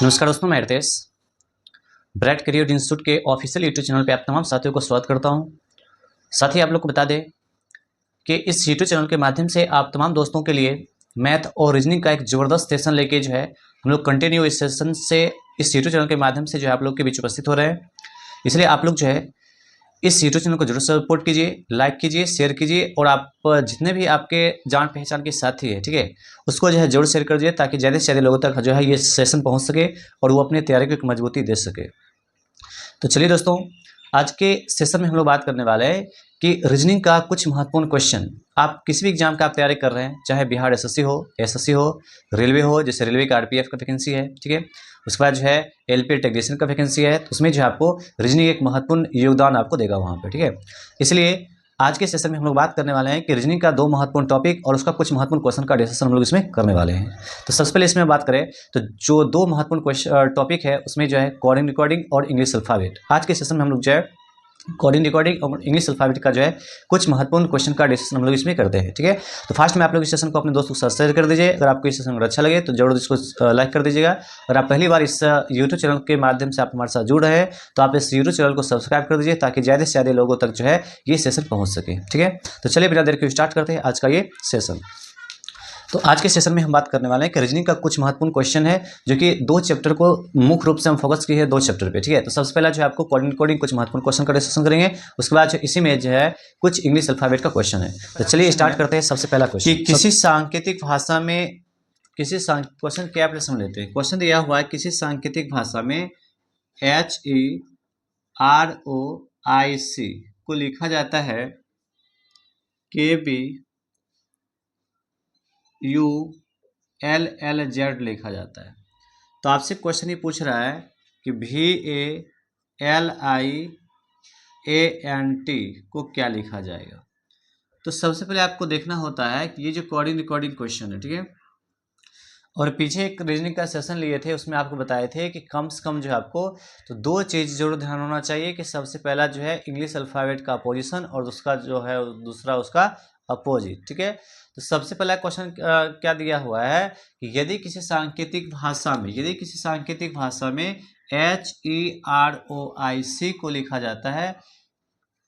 नमस्कार दोस्तों, मैं रितेश ब्राइट करियर इंस्टीट्यूट के ऑफिशियल यूट्यूब चैनल पे आप तमाम साथियों को स्वागत करता हूं। साथ ही आप लोग को बता दें कि इस यूट्यूब चैनल के माध्यम से आप तमाम दोस्तों के लिए मैथ और रीजनिंग का एक ज़बरदस्त सेशन लेके जो है हम लोग कंटिन्यू इस सेशन से इस यूट्यूब चैनल के माध्यम से जो है आप लोग के बीच उपस्थित हो रहे हैं। इसलिए आप लोग जो है इस यूट्यूब चैनल को जरूर सपोर्ट कीजिए, लाइक कीजिए, शेयर कीजिए और आप जितने भी आपके जान पहचान के साथी है, ठीक है, उसको जो है जरूर शेयर कर दीजिए ताकि ज़्यादा से ज़्यादा लोगों तक जो है ये सेशन पहुंच सके और वो अपनी तैयारी को एक मजबूती दे सके। तो चलिए दोस्तों, आज के सेशन में हम लोग बात करने वाले हैं कि रीजनिंग का कुछ महत्वपूर्ण क्वेश्चन। आप किसी भी एग्जाम का आप तैयारी कर रहे हैं, चाहे बिहार एसएससी हो, रेलवे हो, जैसे रेलवे का आरपीएफ का वैकेंसी है, ठीक है, उसके बाद जो है एलपी टेक्नीशियन का वैकेंसी है, तो उसमें जो है आपको रीजनिंग एक महत्वपूर्ण योगदान आपको देगा वहाँ पर, ठीक है। इसलिए आज के सेशन में हम लोग बात करने वाले हैं कि रीजनिंग का दो महत्वपूर्ण टॉपिक और उसका कुछ महत्वपूर्ण क्वेश्चन का डिस्कशन हम लोग इसमें करने वाले हैं। तो सबसे पहले इसमें बात करें तो जो दो महत्वपूर्ण क्वेश्चन टॉपिक है उसमें जो है कोडिंग रिकॉर्डिंग और इंग्लिश अल्फाबेट। आज के सेशन में हम लोग जो है कोडिंग रिकॉर्डिंग और इंग्लिश अल्फाबेट का जो है कुछ महत्वपूर्ण क्वेश्चन का डिस्कशन हम लोग इसमें करते हैं, ठीक है। तो फर्स्ट में आप लोग इस सेशन को अपने दोस्तों के साथ शेयर कर दीजिए। अगर आपको इस सेशन अच्छा लगे तो जरूर इसको लाइक कर दीजिएगा। अगर आप पहली बार इस यूट्यूब चैनल के माध्यम से आप हमारे साथ जुड़ रहे हैं तो आप इस यूट्यूब चैनल को सब्सक्राइब कर दीजिए ताकि ज़्यादा से ज़्यादा लोगों तक जो है ये सेशन पहुँच सके, ठीक है। तो चलिए बिना देर के स्टार्ट करते हैं आज का ये सेशन। तो आज के सेशन में हम बात करने वाले हैं कि रीजनिंग का कुछ महत्वपूर्ण क्वेश्चन है जो कि दो चैप्टर को मुख्य रूप से हम फोकस किए हैं दो चैप्टर पे, ठीक है। तो सबसे पहला जो है आपको कोडिंग कुछ महत्वपूर्ण क्वेश्चन का डिस्कशन करेंगे, उसके बाद इसी में जो है कुछ इंग्लिश अल्फाबेट का क्वेश्चन है। तो चलिए स्टार्ट करते हैं। सबसे पहला क्वेश्चन कि किसी सांकेतिक भाषा में क्वेश्चन क्या आप समझ लेते हैं। क्वेश्चन दिया हुआ है किसी सांकेतिक भाषा में HEROIC को लिखा जाता है KBULLZ लिखा जाता है। तो आपसे क्वेश्चन ये पूछ रहा है कि VALIANT को क्या लिखा जाएगा। तो सबसे पहले आपको देखना होता है कि ये जो कोडिंग रिकॉर्डिंग क्वेश्चन है, ठीक है, और पीछे एक रीजनिंग का सेशन लिए थे उसमें आपको बताए थे कि कम से कम जो है आपको तो दो चीज़ जरूर ध्यान होना चाहिए कि सबसे पहला जो है इंग्लिश अल्फ़ाबेट का अपोजिशन और उसका जो है दूसरा उसका अपोजिट, ठीक है। तो सबसे पहला क्वेश्चन क्या दिया हुआ है कि यदि किसी सांकेतिक भाषा में HEROIC को लिखा जाता है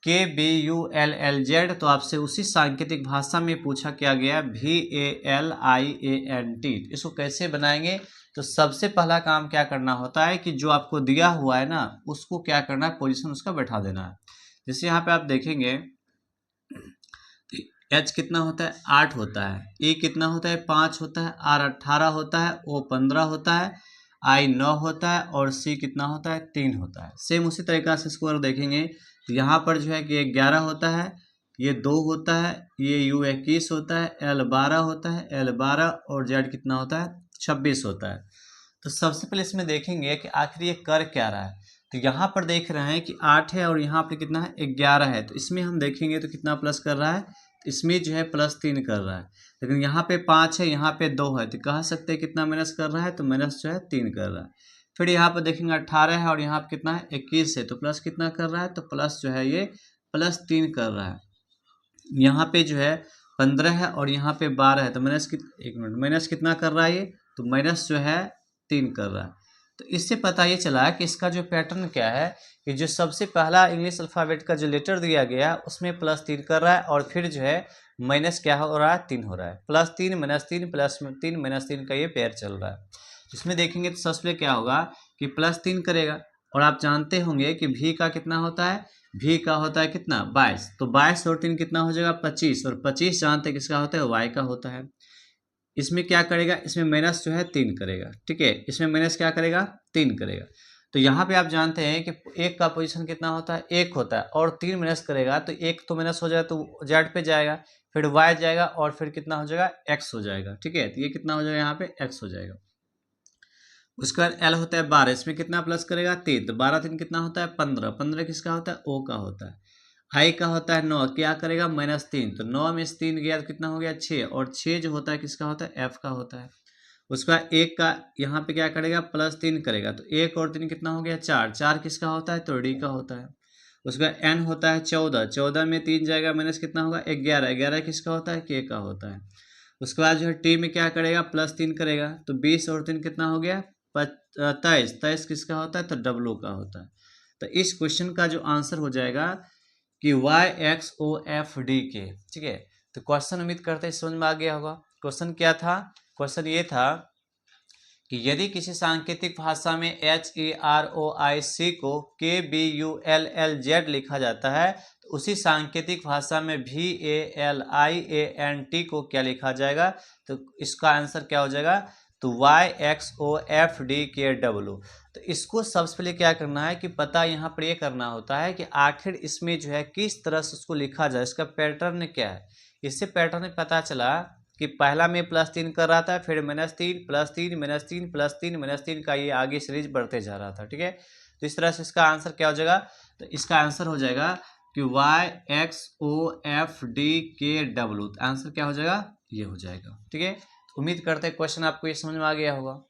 KBULLZ, तो आपसे उसी सांकेतिक भाषा में पूछा क्या गया VALIANT। इसको कैसे बनाएंगे। तो सबसे पहला काम क्या करना होता है कि जो आपको दिया हुआ है ना उसको क्या करना है, पोजीशन उसका बैठा देना है। जैसे यहाँ पे आप देखेंगे H कितना होता है 8 होता है, E कितना होता है 5 होता है, R 18 होता है, O 15 होता है, I 9 होता है और C कितना होता है 3 होता है। सेम उसी तरीका से इसको देखेंगे तो यहाँ पर जो है कि 11 होता है, ये 2 होता है, ये U 21 होता है, L 12 होता है, L 12 और Z कितना होता है 26 होता है। तो सबसे पहले इसमें देखेंगे कि आखिर ये कर क्या रहा है। तो यहाँ पर देख रहे हैं कि 8 है और यहाँ पर कितना है 11 है, तो इसमें हम देखेंगे तो कितना प्लस कर रहा है, इसमें जो है +3 कर रहा है। लेकिन यहाँ पे 5 है, यहाँ पे 2 है, तो कह सकते हैं कितना माइनस कर रहा है, तो माइनस जो है 3 कर रहा है। फिर यहाँ पर देखेंगे 18 है और यहाँ पे कितना है 21 है, तो प्लस कितना कर रहा है, तो प्लस जो है ये +3 कर रहा है। यहाँ पे जो है 15 है और यहाँ पे 12 है, तो माइनस कितना कर रहा है ये, तो माइनस जो है 3 कर रहा है। तो इससे पता ये चला कि इसका जो पैटर्न क्या है कि जो सबसे पहला इंग्लिश अल्फ़ाबेट का जो लेटर दिया गया उसमें +3 कर रहा है और फिर जो है माइनस क्या हो रहा है 3 हो रहा है, +3 -3 +3 -3 का ये पेयर चल रहा है। इसमें देखेंगे तो सबसे क्या होगा कि +3 करेगा और आप जानते होंगे कि भी का कितना होता है, भी का होता है कितना 22, तो 22 और 3 कितना हो जाएगा 25 और 25 जानते हैं किसका होता है वाई का होता है। इसमें क्या करेगा, इसमें माइनस जो है 3 करेगा, ठीक है, इसमें माइनस क्या करेगा 3 करेगा। तो यहाँ पे आप जानते हैं कि एक का पोजीशन कितना होता है 1 होता है और 3 माइनस करेगा तो 1 तो माइनस हो जाएगा तो जेड पे जाएगा, फिर वाई जाएगा और फिर कितना हो जाएगा एक्स हो जाएगा, ठीक है। तो ये कितना हो जाएगा यहाँ पे एक्स हो जाएगा। उसके बाद एल होता है 12, इसमें कितना प्लस करेगा 3, तो 12 3 कितना होता है 15, 15 किसका होता है ओ का होता है। आई का होता है 9, क्या करेगा -3, तो 9 में से 3 गया तो कितना हो गया 6 और 6 जो होता है किसका होता है एफ का होता है। उसके बाद 1 का यहाँ पे क्या करेगा +3 करेगा, तो 1 और 3 कितना हो गया 4, 4 किसका होता है तो डी का होता है। उसके बाद एन होता है 14, 14 में 3 जाएगा माइनस कितना होगा 11, 11 किसका होता है के का होता है। उसके बाद जो है टी में क्या करेगा +3 करेगा, तो 20 और 3 कितना हो गया 23 23 किसका होता है? तो डब्लू का होता है। तो इस क्वेश्चन का जो आंसर हो जाएगा कि YXOFD के, ठीक है। तो क्वेश्चन उम्मीद करते हैं समझ में आ गया होगा। क्वेश्चन क्या था? क्वेश्चन ये था कि यदि किसी सांकेतिक भाषा में HEROIC को KBULLZ लिखा जाता है तो उसी सांकेतिक भाषा में VALIANT को क्या लिखा जाएगा? तो इसका आंसर क्या हो जाएगा? तो YXOFDKW। तो इसको सबसे पहले क्या करना है कि पता यहाँ पर ये करना होता है कि आखिर इसमें जो है किस तरह से उसको लिखा जाए, इसका पैटर्न क्या है। इससे पैटर्न में पता चला कि पहला में +3 कर रहा था, फिर -3 +3 -3 +3 -3 का ये आगे सीरीज बढ़ते जा रहा था, ठीक है। तो इस तरह से इसका आंसर क्या हो जाएगा? तो इसका आंसर हो जाएगा कि YXOFDKW। आंसर क्या हो जाएगा? ये हो जाएगा, ठीक है। उम्मीद करते हैं क्वेश्चन आपको ये समझ में आ गया होगा।